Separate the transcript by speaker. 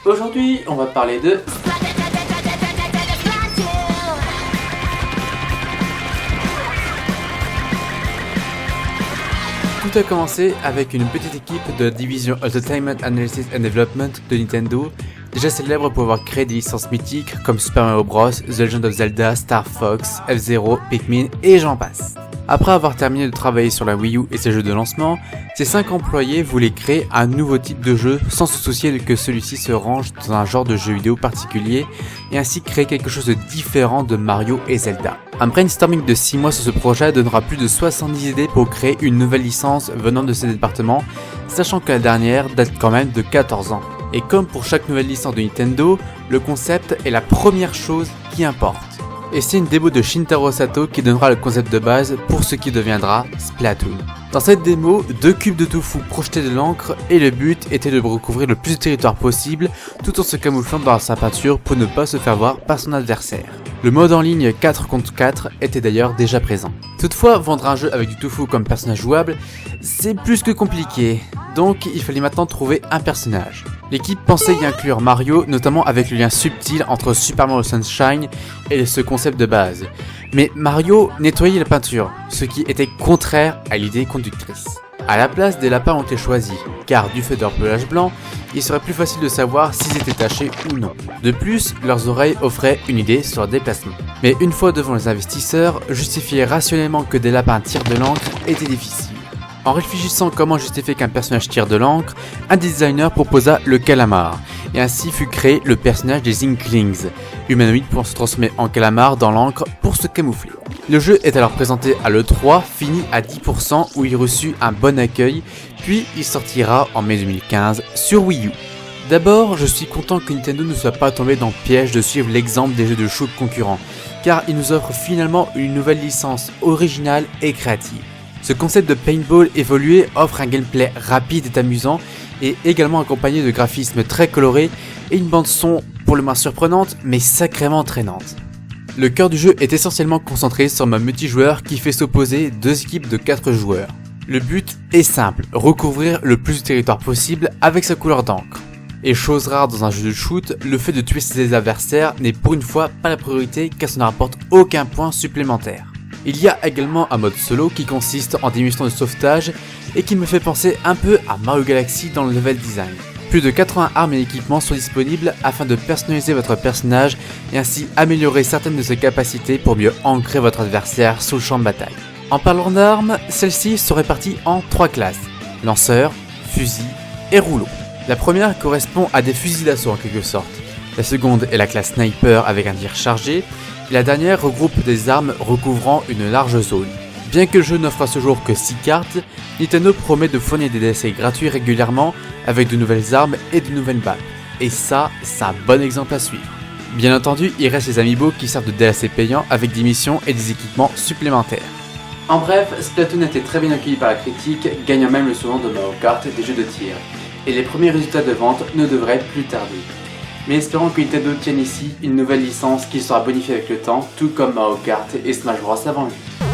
Speaker 1: Aujourd'hui, on va parler de... Tout a commencé avec une petite équipe de la division Entertainment Analysis and Development de Nintendo, déjà célèbre pour avoir créé des licences mythiques comme Super Mario Bros, The Legend of Zelda, Star Fox, F-Zero, Pikmin et j'en passe. Après avoir terminé de travailler sur la Wii U et ses jeux de lancement, ces 5 employés voulaient créer un nouveau type de jeu sans se soucier de que celui-ci se range dans un genre de jeu vidéo particulier et ainsi créer quelque chose de différent de Mario et Zelda. Un brainstorming de 6 mois sur ce projet donnera plus de 70 idées pour créer une nouvelle licence venant de ces départements, sachant que la dernière date quand même de 14 ans. Et comme pour chaque nouvelle licence de Nintendo, le concept est la première chose qui importe. Et c'est une démo de Shintaro Sato qui donnera le concept de base pour ce qui deviendra Splatoon. Dans cette démo, 2 cubes de tofu projetés de l'encre et le but était de recouvrir le plus de territoire possible tout en se camouflant dans sa peinture pour ne pas se faire voir par son adversaire. Le mode en ligne 4 contre 4 était d'ailleurs déjà présent. Toutefois, vendre un jeu avec du tofu comme personnage jouable, c'est plus que compliqué, donc il fallait maintenant trouver un personnage. L'équipe pensait y inclure Mario, notamment avec le lien subtil entre Super Mario Sunshine et ce concept de base. Mais Mario nettoyait la peinture, ce qui était contraire à l'idée conductrice. À la place, des lapins ont été choisis, car du fait de leur pelage blanc, il serait plus facile de savoir s'ils étaient tachés ou non. De plus, leurs oreilles offraient une idée sur leur déplacement. Mais une fois devant les investisseurs, justifier rationnellement que des lapins tirent de l'encre était difficile. En réfléchissant comment justifier qu'un personnage tire de l'encre, un designer proposa le calamar, et ainsi fut créé le personnage des Inklings, humanoïdes pouvant se transformer en calamar dans l'encre pour se camoufler. Le jeu est alors présenté à l'E3, fini à 10% où il reçut un bon accueil, puis il sortira en mai 2015 sur Wii U. D'abord, je suis content que Nintendo ne soit pas tombé dans le piège de suivre l'exemple des jeux de shoot concurrents, car il nous offre finalement une nouvelle licence originale et créative. Ce concept de paintball évolué offre un gameplay rapide et amusant et également accompagné de graphismes très colorés et une bande son pour le moins surprenante mais sacrément entraînante. Le cœur du jeu est essentiellement concentré sur un multijoueur qui fait s'opposer 2 équipes de 4 joueurs. Le but est simple, recouvrir le plus de territoire possible avec sa couleur d'encre. Et chose rare dans un jeu de shoot, le fait de tuer ses adversaires n'est pour une fois pas la priorité car ça ne rapporte aucun point supplémentaire. Il y a également un mode solo qui consiste en des missions de sauvetage et qui me fait penser un peu à Mario Galaxy dans le level design. Plus de 80 armes et équipements sont disponibles afin de personnaliser votre personnage et ainsi améliorer certaines de ses capacités pour mieux ancrer votre adversaire sous le champ de bataille. En parlant d'armes, celles-ci sont réparties en 3 classes, lanceur, fusil et rouleau. La première correspond à des fusils d'assaut en quelque sorte. La seconde est la classe sniper avec un tir chargé. Et la dernière regroupe des armes recouvrant une large zone. Bien que le jeu n'offre à ce jour que 6 cartes, Nintendo promet de fournir des DLC gratuits régulièrement avec de nouvelles armes et de nouvelles maps. Et ça, c'est un bon exemple à suivre. Bien entendu, il reste les amiibo qui servent de DLC payants avec des missions et des équipements supplémentaires. En bref, Splatoon a été très bien accueilli par la critique, gagnant même le surnom de Mario Kart des jeux de tir. Et les premiers résultats de vente ne devraient plus tarder. Mais espérons que Nintendo tienne ici une nouvelle licence qui sera bonifiée avec le temps, tout comme Mario Kart et Smash Bros avant lui.